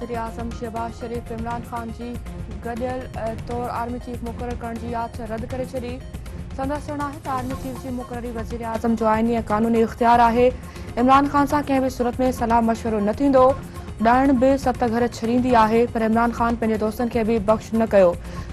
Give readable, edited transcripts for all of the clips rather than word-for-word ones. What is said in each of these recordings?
वज़ीर आज़म शहबाज शरीफ़ इमरान ख़ान जी गडि॒यल तौर army chief मुक़ररु करण जी याच रद्द करे छॾी। संदसि चवणु आहे त आर्मी चीफ जी मुक़ररी वज़ीर आज़म जो आइनी ऐं क़ानूनी इख़्तियार आहे। इमरान ख़ान सां कंहिं बि सूरत में सलाह मशवरो न थींदो। ॾाइण बि 7 घर छॾींदी आहे, पर इमरान ख़ान पंहिंजे दोस्तनि खे बि बख़्श न कयो।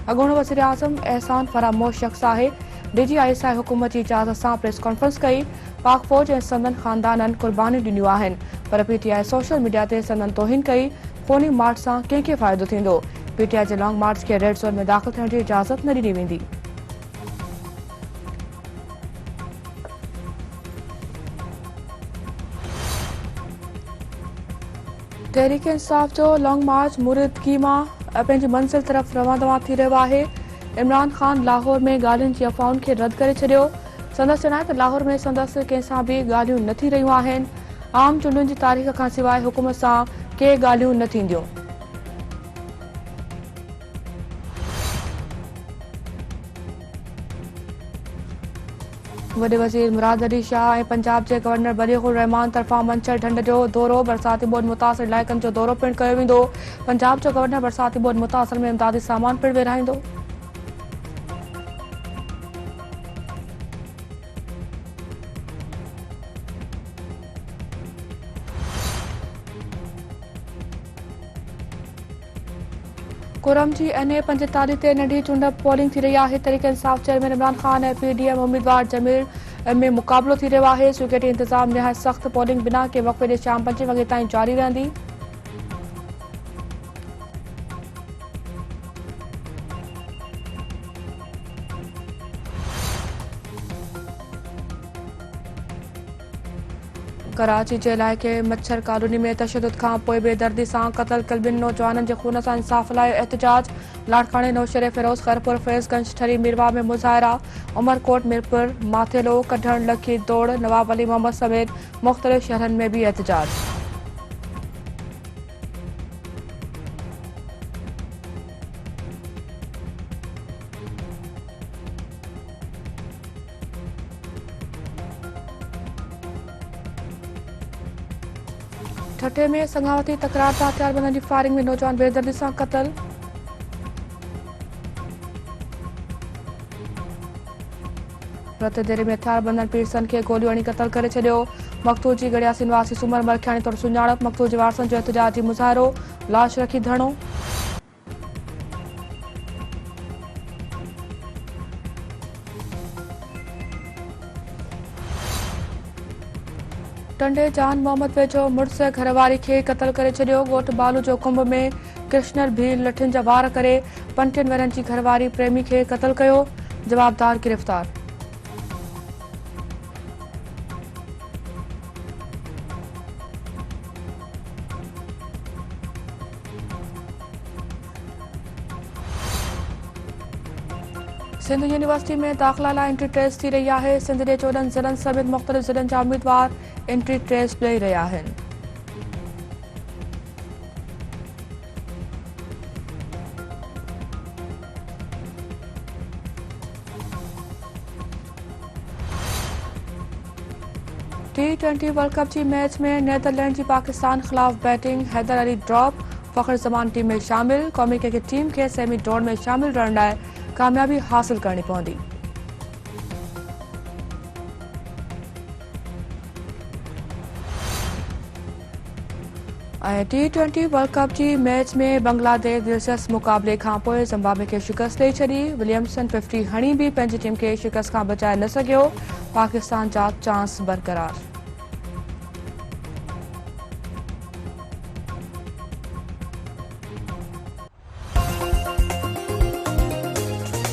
अॻूणो वज़ीर आज़म एहसान फरामोश शख़्स आहे। DGI हुकूमत जी इजाज़त सां प्रेस कॉन्फ्रेंस कई। पाक फ़ौज ऐं संदन ख़ानदाननि कुर्बानियूं ॾिनियूं आहिनि, पर PTI सोशल मीडिया ते संदन तौहीन कई। ख़ूनी मार्च सां कंहिंखे फ़ाइदो थींदो? PTI जे लॉन्ग मार्च खे रेड ज़ोन में दाख़िल थियण जी इजाज़त न ॾिनी वेंदी। तहरीक इंसाफ़ जो लॉन्ग मार्च मुरीदगी मां पंहिंजी मंज़िल तरफ़ रवां थी रहियो आहे। इमरान ख़ान लाहौर में ॻाल्हियुनि जी अफ़वाहुनि खे रद्द करे छॾियो। संदसि चवणु आहे त लाहौर में संदसि कंहिंसां बि ॻाल्हियूं न थी रहियूं आहिनि। आम चूंडुनि जी तारीख़ खां सवाइ हुकूमत सां के ॻाल्हियूं न थींदियूं। वॾे वज़ीर मुराद अली शाह ऐं पंजाब जे गवर्नर बलीगुर रहमान तरफ़ां मंचल ढंढ जो दौरो, बरसाती ॿोॾि मुतासिर इलाइक़नि जो दौरो पिणु कयो वेंदो। पंजाब जो गवर्नर बरसाती ॿोॾि मुतासिर में इमदादी सामान पिणु विरहाईंदो। कुरम जी NA45 ते नंढी चूंड पोलिंग थी रही आहे। तहरीक इंसाफ़ चेयरमैन इमरान ख़ान ऐं PDM उम्मीदवार जमीर में मुक़ाबलो थी रहियो आहे। सिक्योरिटी इंतज़ाम निहायत सख़्त। पोलिंग बिना के वक़्फ़े जे शाम 5 वॻे ताईं जारी रहंदी। कराची जे इलाइक़े मच्छर कॉलोनी में तशद्दुद खां पोइ बेदर्दी सां क़त्ल कयल 2 नौजवाननि जे खून सां इंसाफ़ लाइ एहतिजाज। लाड़काणे नौशेरे फिरोज़ खैरपुर फैज़गंज ठरी मीरवा में मुज़ाहिरा। उमरकोट मीरपुर माथेलो कढण लखी दौड़। नवाब अली मोहम्मद समेत मुख़्तलिफ़ शहरनि में भी एहतिजाज। ठठे में संगावती तकरार सां हथियारबंदनि जी फायरिंग में नौजवान बेदर्दी सां क़त्ल। रतदेरे में हथियारबंदनि पीरसन खे गोलियूं हणी क़त्ल करे छॾियो। मक़तूल जी गड़ियासी निवासी सुमर मलखानी तौरु सुञाणप। मक़तूल जे वारसनि जो एहतिजाजी मुज़ाहिरो, लाश रखी धरणो। टंडे जान मोहम्मद वेझो मुड़िस घरवारी खे क़त्ल करे छॾियो। ॻोठ बालू जो कुंभ में कृष्णल भील लठियुनि जा वार करे 35 वरनि जी घरवारी प्रेमी खे क़त्ल कयो। जवाबदार गिरफ़्तार। सिंध यूनिवर्सिटी में दाख़िला लाइ एंट्री टेस्ट थी रही आहे। सिंध जे 14 ज़िलनि समेत मुख़्तलिफ़ ज़िलनि जा उम्मीदवार एंट्री टेस्ट ॾेई रहिया आहिनि। T20 वर्ल्ड कप जी मैच में नीदरलैंड जी पाकिस्तान ख़िलाफ़ बैटिंग। हैदर अली ड्रॉप, फ़ख्र ज़मान टीम में शामिल। क़ौमी क्रिकेट टीम खे सेमी ड्रॉ में शामिल रहण लाइ कामयाबी हासिल करणी पवंदी। ऐं T20 वर्ल्ड कप जी मैच में बांग्लादेश दिलचस्प मुक़ाबले खां पोइ ज़िम्बाब्वे खे शिकस्त ॾेई छॾी। विलियमसन 50 हणी बि पंहिंजी टीम खे शिकस्त खां बचाए न सघियो। पाकिस्तान जा चांस बरक़रार।